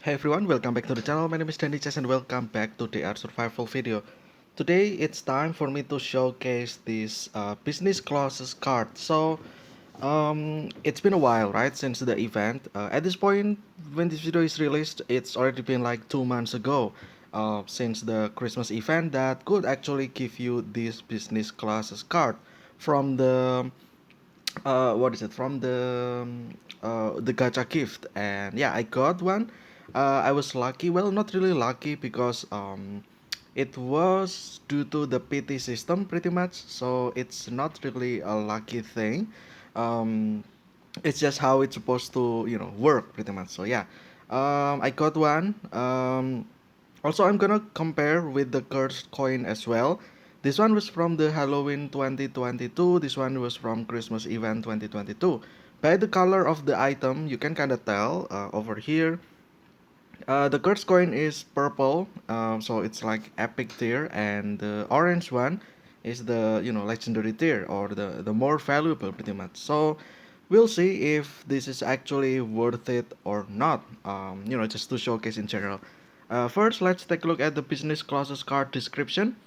Hey everyone, welcome back to the channel. My name is Danny Chess and welcome back to the Art Survival video. Today it's time for me to showcase this business classes card. It's been a while, right, since the event. At this point, when this video is released, it's already been like 2 months ago since the Christmas event that could actually give you this business classes card from the what is it from the gacha gift. And yeah, I got one. I was lucky, well, not really lucky, because it was due to the PT system pretty much, so it's not really a lucky thing. um it's just how it's supposed to work pretty much. So yeah, I got one. Also, I'm gonna compare with the cursed coin as well. This one was from the Halloween 2022. This one was from Christmas event 2022. By the color of the item, you can kind of tell over here. The cursed coin is purple, so it's like epic tier, and the orange one is the legendary tier, or the more valuable pretty much. So we'll see if this is actually worth it or not. Just to showcase in general. First, let's take a look at the business classes card description.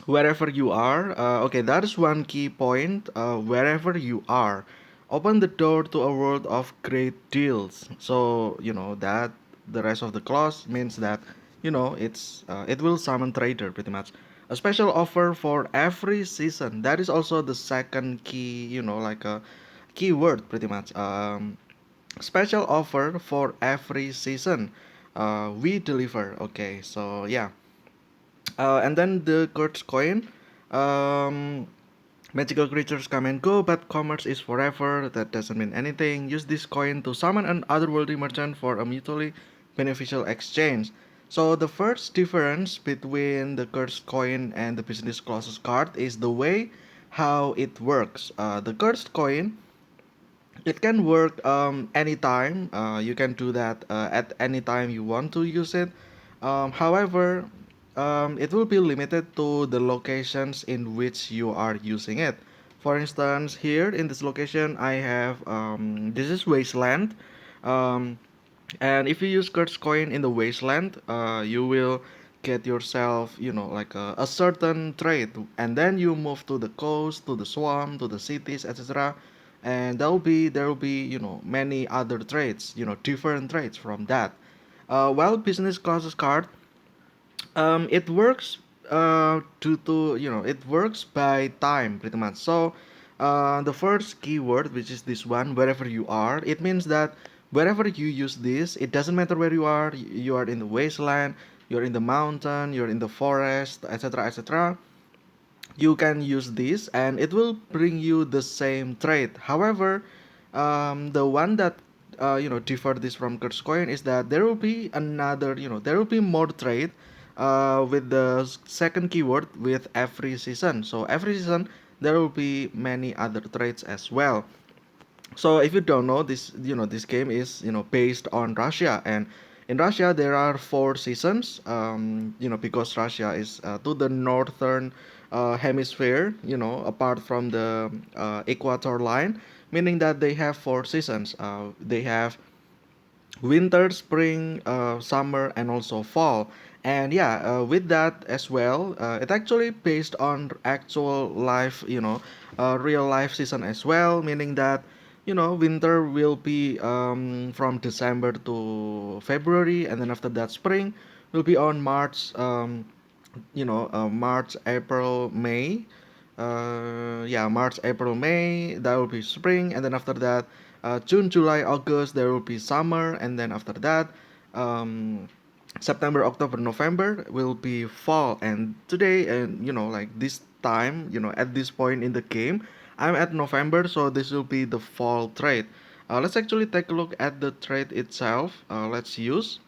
Wherever you are, okay, that is one key point. Wherever you are, open the door to a world of great deals. So that the rest of the clause means that it will summon trader pretty much. A special offer for every season. That is also the second key, like a keyword pretty much. Special offer for every season. We deliver. Okay, so yeah. And then the Kurt's coin. Um, Magical creatures come and go, but commerce is forever. That doesn't mean anything. Use this coin to summon an otherworldly merchant for a mutually beneficial exchange. So the first difference between the cursed coin and the business clauses card is the way how it works. The cursed coin, it can work anytime. You can do that at any time you want to use it. However, it will be limited to the locations in which you are using it. For instance, here in this location, I have this is wasteland. Um, and if you use Kurt's coin in the wasteland, you will get yourself, like a certain trade, and then you move to the coast, to the swamp, to the cities, etc. And there will be many other trades, different trades from that. While business classes card, it works due to it works by time pretty much. So the first keyword, which is this one, wherever you are, it means that wherever you use this, it doesn't matter where you are. You are in the wasteland, you're in the mountain, you're in the forest, etc., etc. You can use this and it will bring you the same trade. However, the one that differ this from Kurt's coin is that there will be another, there will be more trade with the second keyword with every season. So every season there will be many other trades as well. So if you don't know this, this game is based on Russia, and in Russia there are 4 seasons. Because Russia is to the northern hemisphere, apart from the equator line, meaning that they have 4 seasons. They have winter, spring, summer, and also fall. And yeah, with that as well, it actually based on actual life, real life season as well, meaning that winter will be from December to February, and then after that spring will be on March, March, April, May. Yeah, March, April, May, that will be spring, and then after that, June, July, August, there will be summer, and then after that, um, September, October, November will be fall. And today, and like this time, at this point in the game, I'm at November, so this will be the fall trade. Let's actually take a look at the trade itself. Let's use.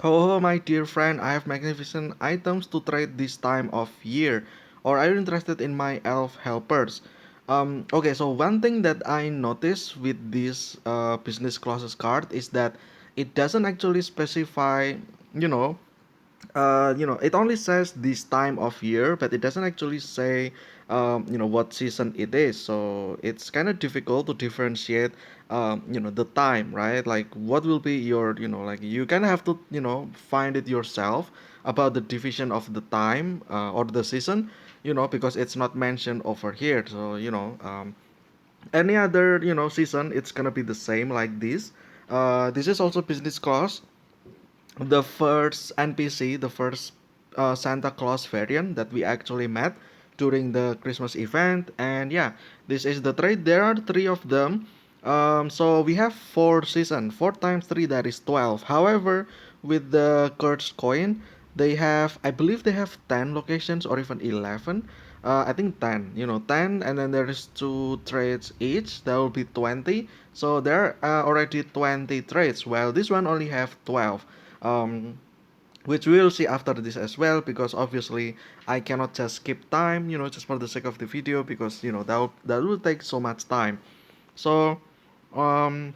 Oh, my dear friend, I have magnificent items to trade this time of year. Or are you interested in my elf helpers? Okay, so one thing that I noticed with this business clauses card is that it doesn't actually specify, you know, it only says this time of year, but it doesn't actually say, what season it is. So it's kind of difficult to differentiate, the time, right? Like, what will be your, like you kind of have to, find it yourself about the division of the time or the season, because it's not mentioned over here. So, any other, season, it's gonna be the same like this. This is also business class, the first NPC, the first Santa Claus variant that we actually met during the Christmas event. And yeah, this is the trade. There are three of them. So we have four season, four times three, that is 12. However, with the Kurt's coin, they have, I believe they have 10 locations or even 11. I think 10, 10, and then there is two trades each. That will be 20. So there are already 20 trades, while this one only have 12, um, which we'll see after this as well, because obviously I cannot just skip time, just for the sake of the video, because that will take so much time. So, um,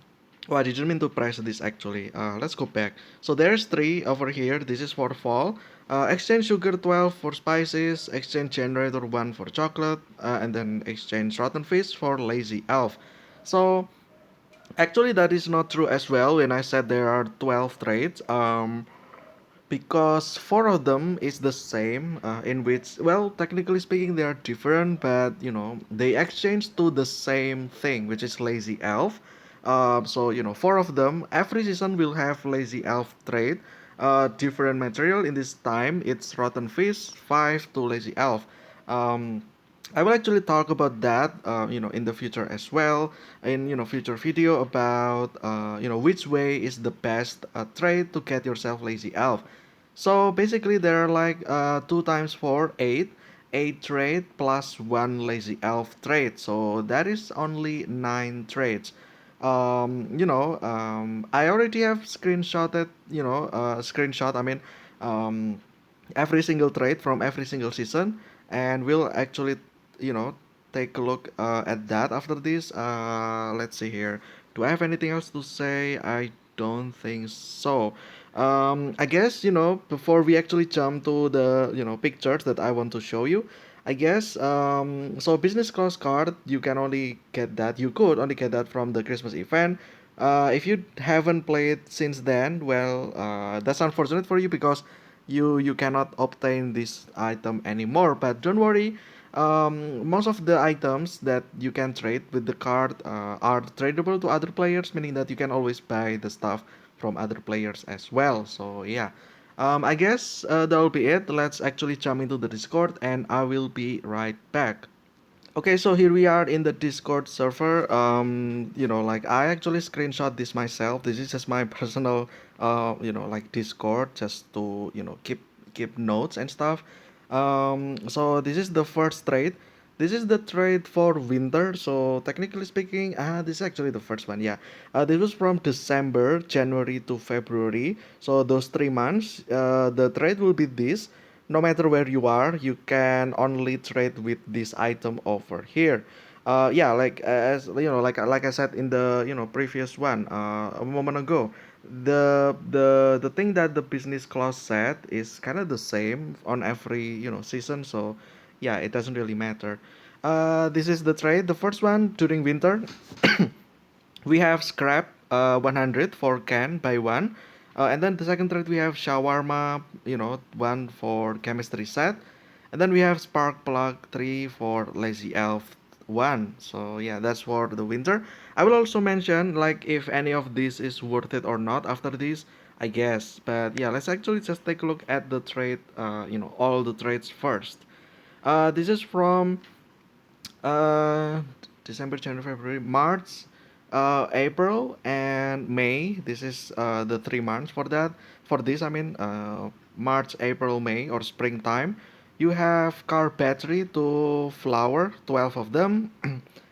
oh, I didn't mean to press this actually. Let's go back. So there's three over here. This is for fall. Exchange sugar 12 for spices, exchange generator 1 for chocolate, and then exchange rotten fish for lazy elf. So actually that is not true as well when I said there are 12 trades. Because four of them is the same, in which, well, technically speaking they are different, but they exchange to the same thing, which is lazy elf. So four of them every season will have lazy elf trade, different material. In this time it's rotten fish, five to lazy elf. um, I will actually talk about that, in the future as well, in future video about which way is the best trade to get yourself lazy elf. So basically, there are like 2 times 4, 8, 8 trade plus 1 lazy elf trade. So that is only 9 trades. I already have screenshotted, screenshot, I mean, um, every single trade from every single season, and we'll actually, you know, take a look at that after this. Let's see here. Do I have anything else to say? I don't think so. I guess, before we actually jump to the, pictures that I want to show you, I guess, so business class card, you can only get that, you could only get that from the Christmas event. If you haven't played since then, well, that's unfortunate for you, because you cannot obtain this item anymore. But don't worry, most of the items that you can trade with the card are tradable to other players, meaning that you can always buy the stuff from other players as well. So yeah, I guess that will be it. Let's actually jump into the Discord, and I will be right back. Okay, so here we are in the Discord server. Like I actually screenshot this myself. This is just my personal, like Discord, just to keep notes and stuff. So this is the first trade. This is the trade for winter. So technically speaking, this is actually the first one. Yeah, this was from December, January to February. So those 3 months, the trade will be this. No matter where you are, you can only trade with this item over here. Yeah, like as like I said in the previous one a moment ago, the thing that the business clause said is kind of the same on every season. So yeah, it doesn't really matter. This is the trade. The first one during winter. We have scrap 100 for can buy one, and then the second trade we have shawarma, one for chemistry set, and then we have spark plug 3 for lazy elf one. So yeah, that's for the winter. I will also mention like if any of this is worth it or not after this, I guess. But yeah, let's actually just take a look at the trade, all the trades first. This is from uh, December, January, February, March, April, and May. This is the 3 months for that. For this, I mean, March, April, May, or springtime. You have car battery to flower, 12 of them.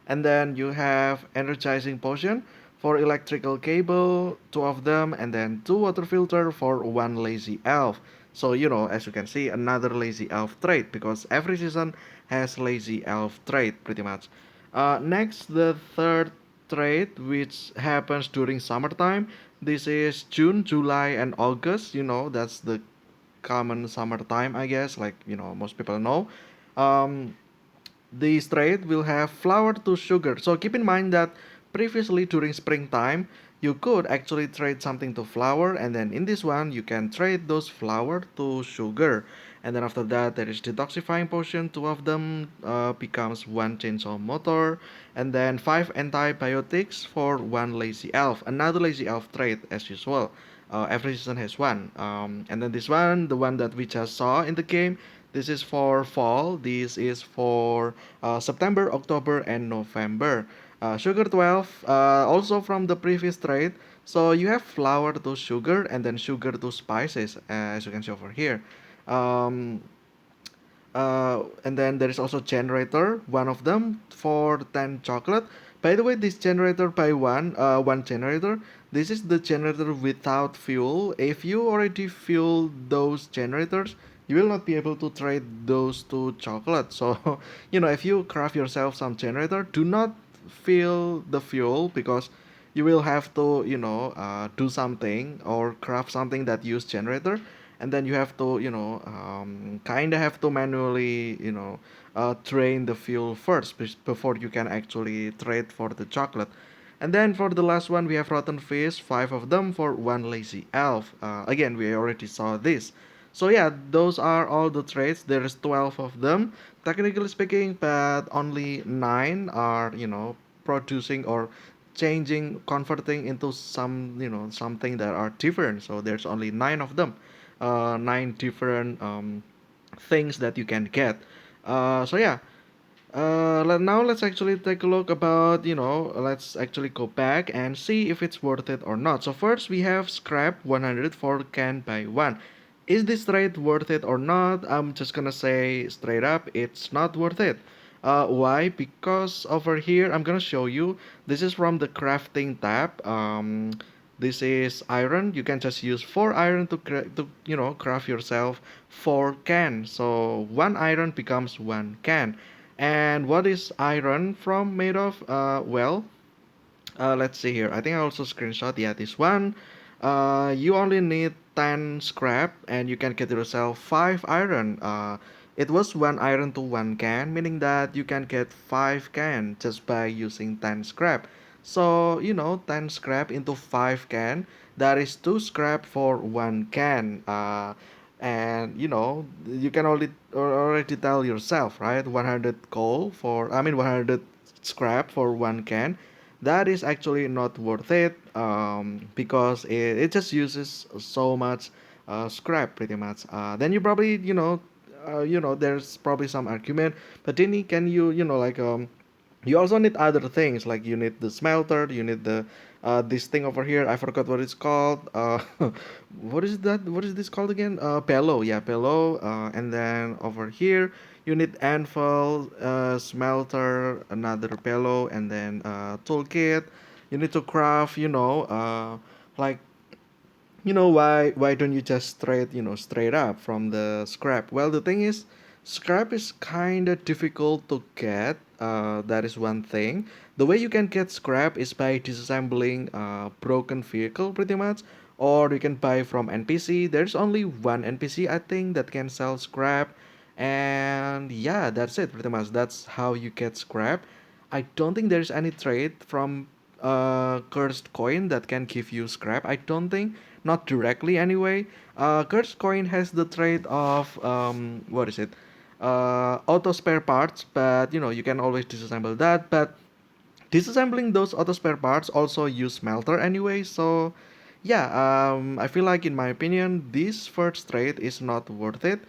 And then you have energizing potion for electrical cable, two of them, and then two water filter for one lazy elf. So, as you can see, another lazy elf trait, because every season has lazy elf trait pretty much. Next, the third trait, which happens during summertime. This is June, July, and August. That's the common summertime, I guess, like most people know. Um, this trade will have flour to sugar. So keep in mind that previously during springtime, you could actually trade something to flour, and then in this one, you can trade those flour to sugar. And then after that, there is detoxifying potion. Two of them becomes one chainsaw motor, and then five antibiotics for one lazy elf. Another lazy elf trade as usual. Every season has one. And then this one, the one that we just saw in the game, this is for fall. This is for September, October, and November. Sugar 12, also from the previous trade. So you have flour to sugar and then sugar to spices, as you can see over here. Um, and then there is also generator, one of them for 10 chocolate. By the way, this generator by one generator, this is the generator without fuel. If you already fuel those generators, you will not be able to trade those to chocolate. So if you craft yourself some generator, do not fill the fuel, because you will have to do something or craft something that use generator, and then you have to kind of have to manually drain the fuel first before you can actually trade for the chocolate. And then for the last one, we have rotten fish, five of them for one lazy elf. Again, we already saw this. So yeah, those are all the trades. There's 12 of them, technically speaking, but only nine are producing or changing, converting into something that are different. So there's only nine of them, nine different things that you can get. So yeah, now let's actually take a look about, let's actually go back and see if it's worth it or not. So first we have scrap 100 for can buy one. Is this trade worth it or not? I'm just gonna say straight up, it's not worth it. Why? Because over here, I'm gonna show you. This is from the crafting tab. This is iron. You can just use four iron to craft yourself four can. So one iron becomes one can. And what is iron from made of? Well, let's see here. I think I also screenshot. Yeah, this one. You only need 10 scrap and you can get yourself 5 iron. It was 1 iron to 1 can, meaning that you can get 5 can just by using 10 scrap. So, 10 scrap into 5 can, that is 2 scrap for 1 can. And you can already tell yourself, right? 100 coal for, I mean 100 scrap for 1 can, that is actually not worth it, because it just uses so much scrap pretty much. Then you probably there's probably some argument, but then can you like you also need other things, like you need the smelter, you need the this thing over here, I forgot what it's called. What is this called again? Bellow, yeah, bellow. And then over here you need anvil, smelter, another bellow, and then toolkit. You need to craft, like why don't you just straight up from the scrap? Well, the thing is, scrap is kind of difficult to get. That is one thing. The way you can get scrap is by disassembling a broken vehicle pretty much, or you can buy from NPC. There's only one NPC I think that can sell scrap, and yeah, that's it pretty much. That's how you get scrap. I don't think there's any trade from cursed coin that can give you scrap. I don't think, not directly anyway. Cursed coin has the trait of what is it? Auto spare parts, but you can always disassemble that. But disassembling those auto spare parts also use smelter anyway. So yeah, I feel like in my opinion, this first trade is not worth it.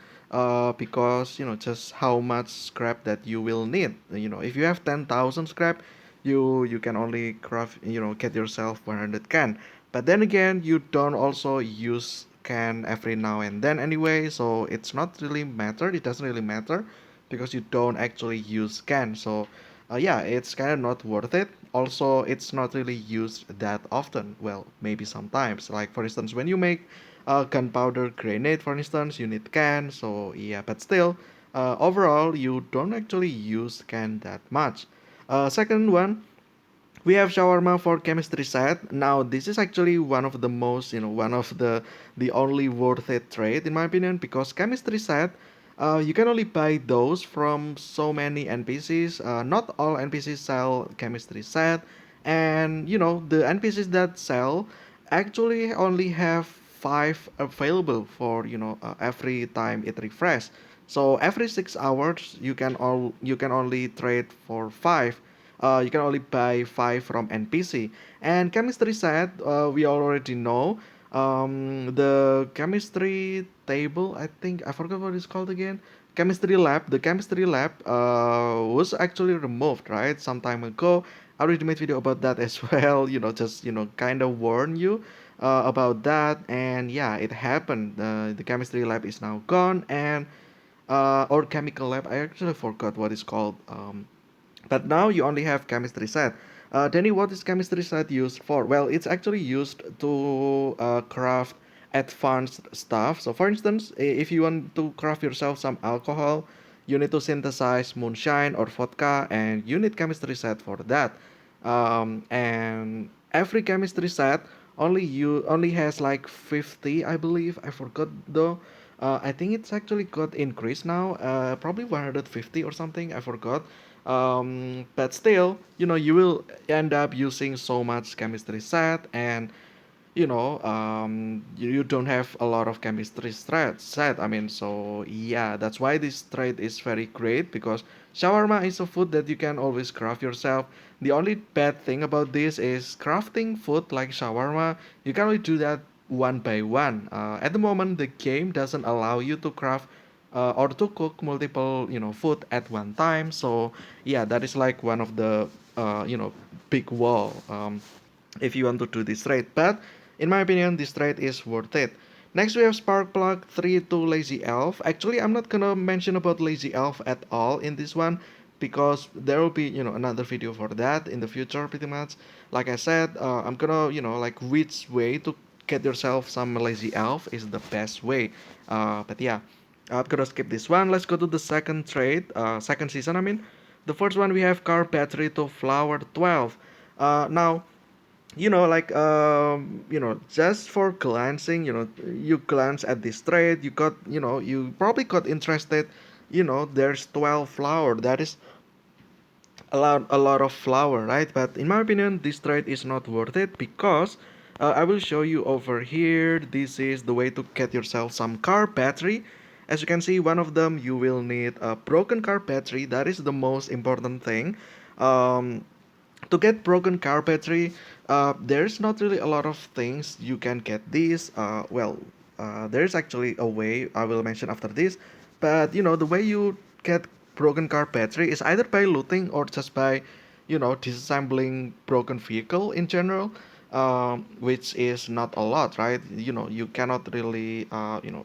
Because just how much scrap that you will need. If you have 10,000 scrap, you can only craft, get yourself 100 can. But then again, you don't also use can every now and then anyway, so it's not really matter. It doesn't really matter because you don't actually use can. So yeah, it's kind of not worth it. Also, it's not really used that often. Well, maybe sometimes. Like for instance, when you make a gunpowder grenade, for instance, you need can. So yeah, but still, overall, you don't actually use can that much. Second one, We have shawarma for chemistry set. Now this is actually one of the most, one of the only worth it trade in my opinion, because chemistry set, you can only buy those from so many NPCs. Not all NPCs sell chemistry set, and the NPCs that sell actually only have five available for every time it refresh. So every 6 hours you can only trade for five. You can only buy five from NPC. And chemistry set, we already know. The chemistry table, I think I forgot what it's called again. Chemistry lab. The chemistry lab was actually removed, right, some time ago. I already made video about that as well. Just kind of warn you about that. And yeah, it happened. The chemistry lab is now gone, and or chemical lab. I actually forgot what it's called. But now you only have chemistry set. Danny, what is chemistry set used for? Well, it's actually used to craft advanced stuff. So, for instance, if you want to craft yourself some alcohol, you need to synthesize moonshine or vodka, and you need chemistry set for that. And every chemistry set only has like 50, I believe. I forgot though. I think it's actually got increased now, probably 150 or something. I forgot. But still, you will end up using so much chemistry set, and you don't have a lot of chemistry set. I mean, so yeah, that's why this trade is very great, because shawarma is a food that you can always craft yourself. The only bad thing about this is crafting food like shawarma. You can only do that one by one. At the moment, the game doesn't allow you to craft or to cook multiple food at one time. So yeah, that is like one of the big wall. If you want to do this trade. But in my opinion, this trade is worth it. Next, we have Sparkplug 3 to Lazy Elf. Actually, I'm not gonna mention about Lazy Elf at all in this one, because there will be another video for that in the future, pretty much. Like I said, I'm gonna like which way to get yourself some Lazy Elf is the best way. But yeah, I'm gonna skip this one. Let's go to the second trade, second season. I mean, the first one we have Car Battery to Flower 12. Now, like just for glancing, you glance at this trade, you got you probably got interested. There's 12 flower, that is a lot of flour, right? But in my opinion, this trade is not worth it, because I will show you over here. This is the way to get yourself some car battery. As you can see, one of them you will need a broken car battery. That is the most important thing. To get broken car battery, there's not really a lot of things you can get these. There's actually a way I will mention after this, but the way you get broken car battery is either by looting or just by disassembling broken vehicle in general, which is not a lot, right? You cannot really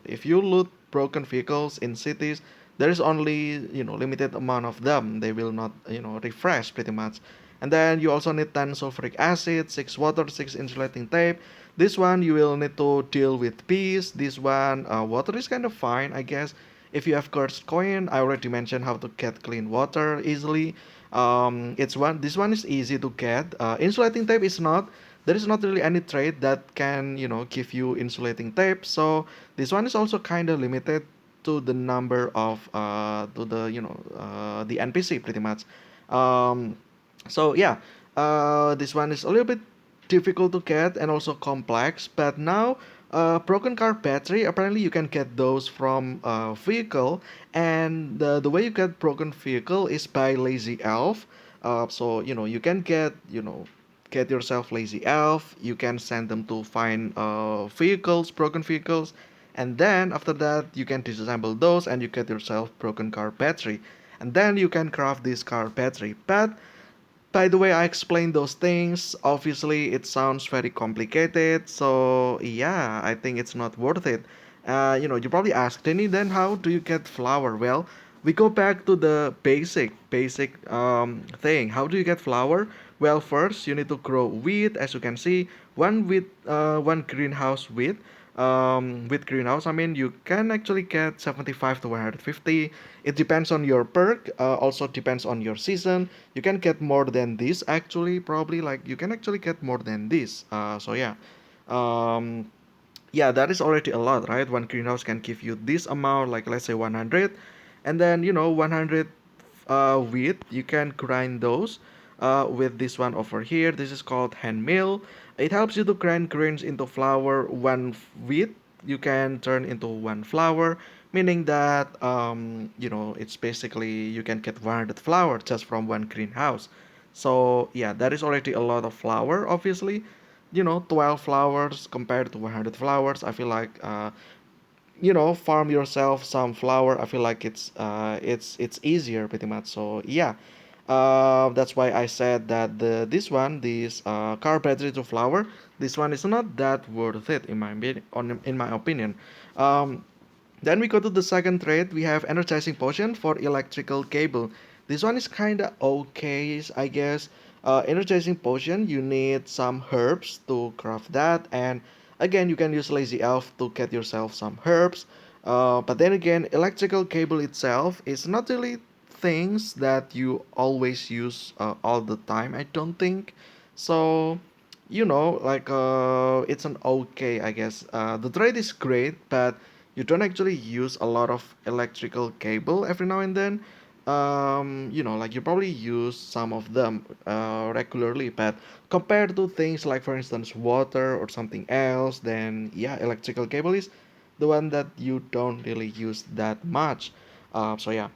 if you loot broken vehicles in cities, there is only limited amount of them. They will not refresh pretty much. And then you also need 10 sulfuric acid, 6 water, 6 insulating tape. This one you will need to deal with bees. This one, water is kind of fine, I guess. If you have cursed coin, I already mentioned how to get clean water easily. This one is easy to get. Insulating tape is not. There is not really any trade that can give you insulating tape. So this one is also kind of limited to the number of to the NPC pretty much. Um, so yeah, this one is a little bit difficult to get and also complex. But now, broken car battery, apparently you can get those from vehicle, and the way you get broken vehicle is by lazy elf. So you can get yourself lazy elf. You can send them to find vehicles, broken vehicles, and then after that you can disassemble those and you get yourself broken car battery, and then you can craft this car battery. But by the way I explained those things, obviously it sounds very complicated. So yeah, I think it's not worth it. You probably ask, Danny, then how do you get flour? Well, we go back to the basic thing. How do you get flour? Well, first you need to grow wheat. As you can see, one greenhouse wheat With greenhouse, I mean, you can actually get 75 to 150. It depends on your perk, also depends on your season. You can get more than this actually, probably like you can actually get more than this. So yeah. Um, yeah, that is already a lot, right? One greenhouse can give you this amount, like let's say 100, and then 100 wheat. You can grind those with this one over here. This is called hand mill. It helps you to grind grains into flour. One wheat you can turn into one flour, meaning that it's basically you can get 100 flour just from one greenhouse. So yeah, that is already a lot of flour, obviously. 12 flowers compared to 100 flowers, I feel like farm yourself some flour. I feel like it's easier pretty much. So yeah, that's why I said that this carbohydrate to flour, this one is not that worth it in my opinion. um, then we go to the second trade. We have energizing potion for electrical cable. This one is kinda okay, I guess. Energizing potion, you need some herbs to craft that, and again, you can use lazy elf to get yourself some herbs. But then again, electrical cable itself is not really things that you always use all the time. I don't think so. It's an okay, I guess. The trade is great, but you don't actually use a lot of electrical cable every now and then. Like you probably use some of them regularly, but compared to things like, for instance, water or something else, then yeah, electrical cable is the one that you don't really use that much. So yeah.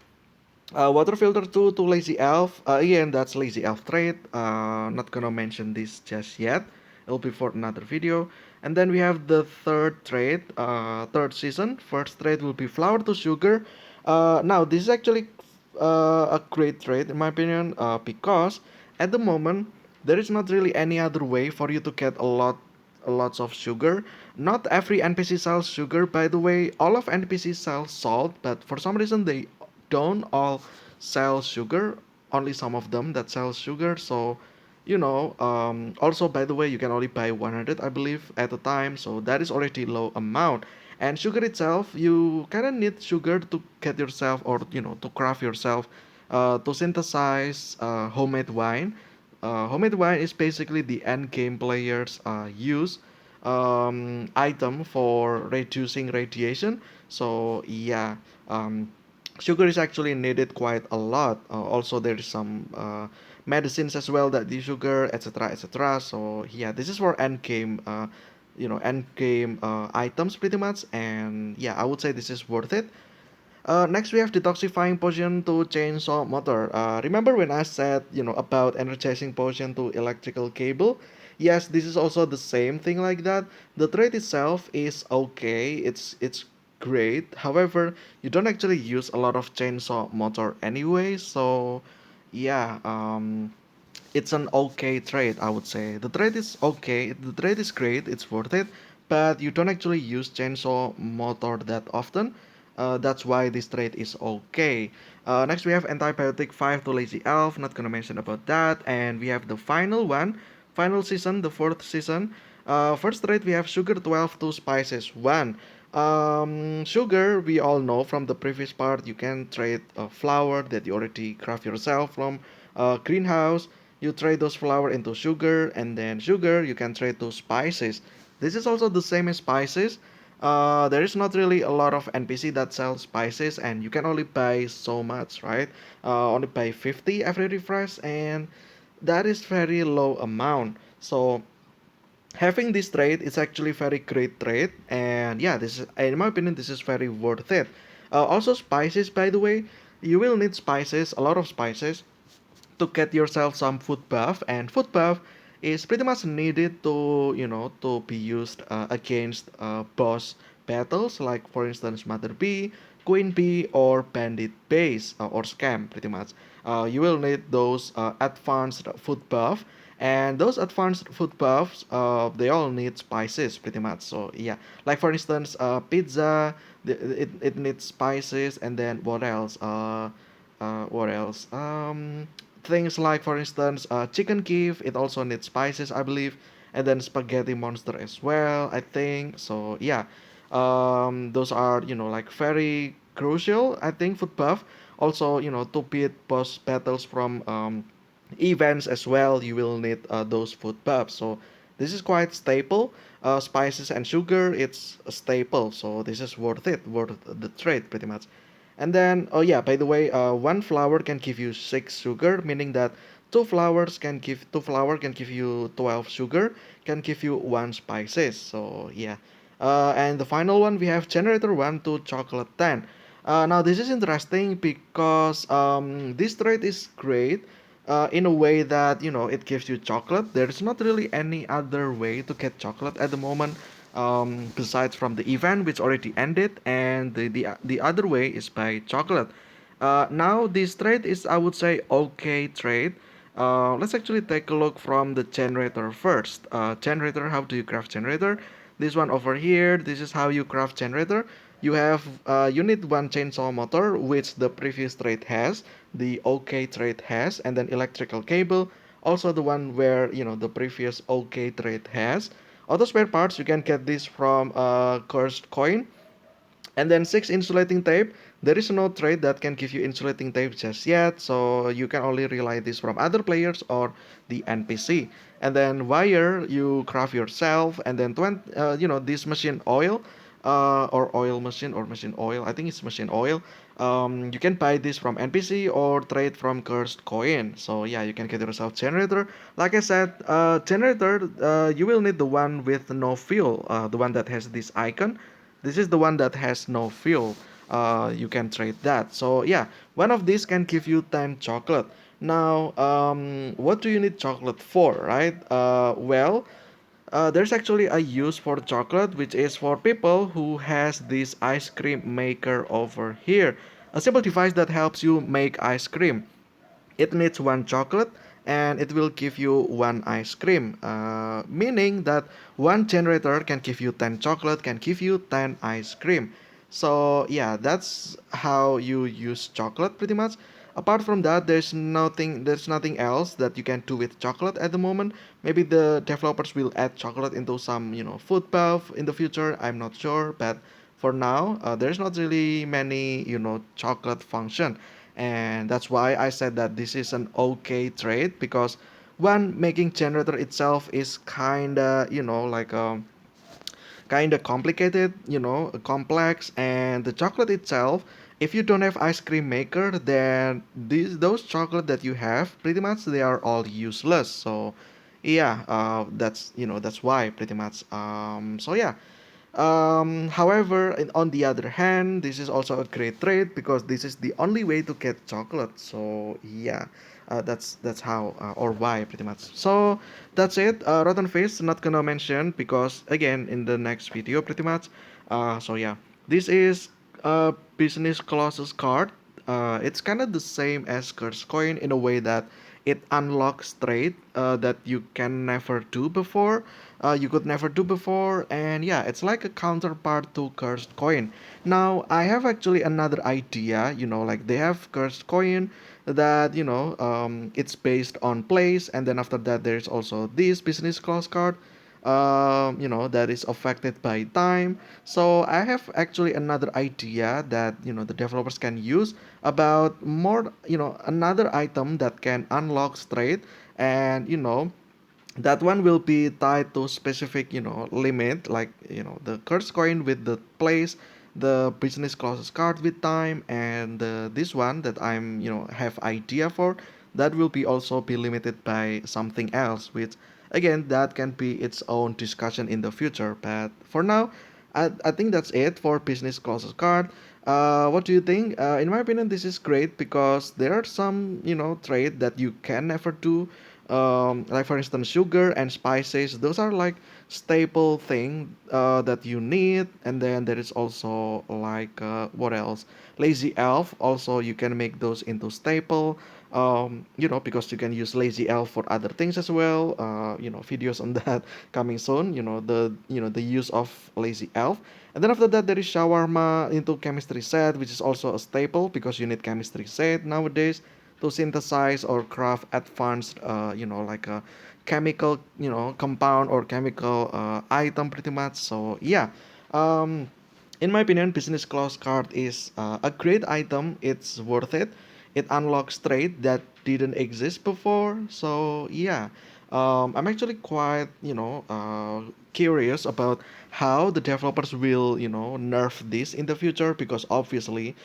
Water filter 2 to Lazy Elf. Again, that's Lazy Elf trade. Not gonna mention this just yet. It'll be for another video. And then we have the third trade, third season. First trade will be flour to sugar. Now, this is actually a great trade in my opinion, because at the moment there is not really any other way for you to get a lots of sugar. Not every NPC sells sugar, by the way. All of NPCs sell salt, but for some reason they don't all sell sugar. Only some of them that sell sugar. So also, by the way, you can only buy 100, I believe, at a time, so that is already low amount. And sugar itself, you kind of need sugar to get yourself, or to craft yourself, to synthesize homemade wine. Homemade wine is basically the end game players use item for reducing radiation. So yeah, sugar is actually needed quite a lot. Also, there is some medicines as well that the sugar, etc., etc. So yeah, this is for end game, end game items pretty much. And yeah, I would say this is worth it. Next, we have detoxifying potion to chainsaw motor. Remember when I said, about energizing potion to electrical cable? Yes, this is also the same thing like that. The trade itself is okay. It's great. However, you don't actually use a lot of chainsaw motor anyway. So, yeah, it's an okay trade, I would say. The trade is okay. The trade is great. It's worth it, but you don't actually use chainsaw motor that often. That's why this trade is okay. Next, we have antibiotic 5 to lazy elf. Not gonna mention about that. And we have the final one, final season, the fourth season. First trade, we have sugar 12 to spices 1. Sugar, we all know from the previous part, you can trade flour that you already craft yourself from greenhouse. You trade those flour into sugar, and then sugar you can trade to spices. This is also the same as spices. There is not really a lot of NPC that sell spices, and you can only buy so much, right? Only buy 50 every refresh, and that is very low amount. So having this trade is actually very great trade, and yeah, this is, in my opinion, this is very worth it. Also, spices, by the way, you will need spices, a lot of spices, to get yourself some food buff, and food buff is pretty much needed to to be used against boss battles, like for instance mother bee, queen bee, or bandit base, or scam pretty much. You will need those advanced food buff, and those advanced food buffs, they all need spices pretty much. So yeah, like for instance pizza, it needs spices. And then what else? What else? Things like, for instance, chicken give, it also needs spices, I believe. and then spaghetti monster as well, I think. So yeah, those are like very crucial, I think, food buff. Also, to beat boss battles from events as well, you will need those food buffs. So this is quite staple. Spices and sugar, it's a staple. So this is worth it, worth the trade pretty much. And then, oh yeah, by the way, one flour can give you 6 sugar, meaning that two flour can give you 12 sugar, can give you one spices. So yeah, and the final one we have generator 1 to chocolate 10. Now this is interesting because this trade is great in a way that it gives you chocolate. There is not really any other way to get chocolate at the moment, besides from the event which already ended, and the other way is by chocolate. Now this trade is, I would say, okay trade. Let's actually take a look from the generator first. Generator, how do you craft generator? This one over here, this is how you craft generator. You need one chainsaw motor, which the previous trade has, the OK trade has, and then electrical cable, also the one where the previous OK trade has. Auto spare parts, you can get this from cursed coin. And then 6 insulating tape. There is no trade that can give you insulating tape just yet, so you can only rely this from other players or the NPC. And then wire you craft yourself, and then this machine oil, or oil machine or machine oil. I think it's machine oil. You can buy this from NPC or trade from cursed coin. So yeah, you can get yourself generator. Like I said, generator, you will need the one with no fuel, the one that has this icon. This is the one that has no fuel. You can trade that. So yeah, one of these can give you 10 chocolate. Now, what do you need chocolate for, right? There's actually a use for chocolate, which is for people who has this ice cream maker over here. A simple device that helps you make ice cream. It needs one chocolate and it will give you one ice cream, meaning that one generator can give you 10 chocolate, can give you 10 ice cream. So yeah, that's how you use chocolate pretty much. Apart from that, there's nothing else that you can do with chocolate at the moment. Maybe the developers will add chocolate into some food buff in the future, I'm not sure, but for now, there's not really many chocolate function. And that's why I said that this is an okay trade, because one, making generator itself is kinda complicated, complex, and the chocolate itself, if you don't have ice cream maker, then those chocolate that you have, pretty much they are all useless. So yeah, that's why pretty much. So yeah, however, on the other hand, this is also a great trade because this is the only way to get chocolate. So yeah, that's how, or why pretty much. So that's it. Rotten Face not gonna mention because again in the next video pretty much. So yeah, this is a business clauses card. It's kind of the same as Curse Coin in a way that it unlocks trade that you can never do before. You could never do before, and yeah, it's like a counterpart to Cursed Coin. Now, I have actually another idea. Like they have Cursed Coin that it's based on place, and then after that, there's also this business clause card. That is affected by time. So I have actually another idea that the developers can use about more, another item that can unlock trade, and that one will be tied to specific limit, like the curse coin with the place, the business clauses card with time, and this one that I'm have idea for, that will be also be limited by something else, which again that can be its own discussion in the future. But for now, I think that's it for business clauses card. What do you think? In my opinion, this is great because there are some trade that you can never do, like for instance sugar and spices. Those are like staple thing that you need. And then there is also like what else, lazy elf, also you can make those into staple, because you can use lazy elf for other things as well. Videos on that coming soon, the use of lazy elf. And then after that, there is shawarma into chemistry set, which is also a staple because you need chemistry set nowadays. to synthesize or craft advanced, like a chemical, compound or chemical item pretty much. So yeah, um, in my opinion, business class card is a great item. It's worth it. It unlocks trade that didn't exist before. So yeah, I'm actually quite curious about how the developers will nerf this in the future, because obviously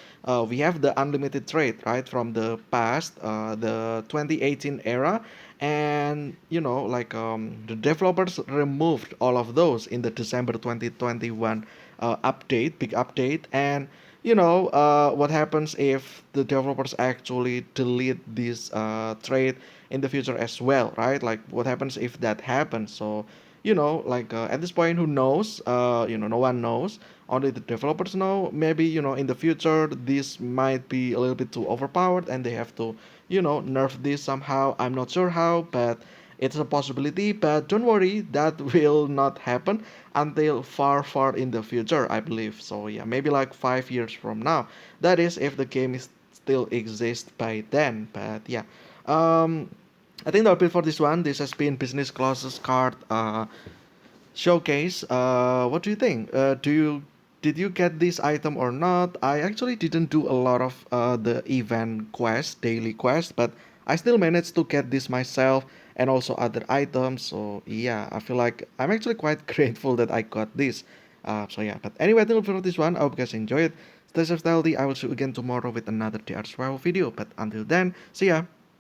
we have the unlimited trade right from the past, the 2018 era, and the developers removed all of those in the December 2021 update, big update. And what happens if the developers actually delete this trade in the future as well, right? Like what happens if that happens? So at this point, who knows? No one knows. Only the developers know. Maybe in the future this might be a little bit too overpowered and they have to nerf this somehow. I'm not sure how, but it's a possibility. But don't worry, that will not happen until far, far in the future, I believe. So yeah, maybe like 5 years from now. That is if the game is still exists by then. But yeah, um, I think that'll be for this one. This has been Business Clauses card showcase. What do you think? Did you get this item or not? I actually didn't do a lot of the event quest, daily quest, but I still managed to get this myself and also other items. So yeah, I feel like I'm actually quite grateful that I got this. So yeah, but anyway, I think for this one. I hope you guys enjoy it. Stay safe, stay healthy. I will see you again tomorrow with another TR survival video. But until then, see ya.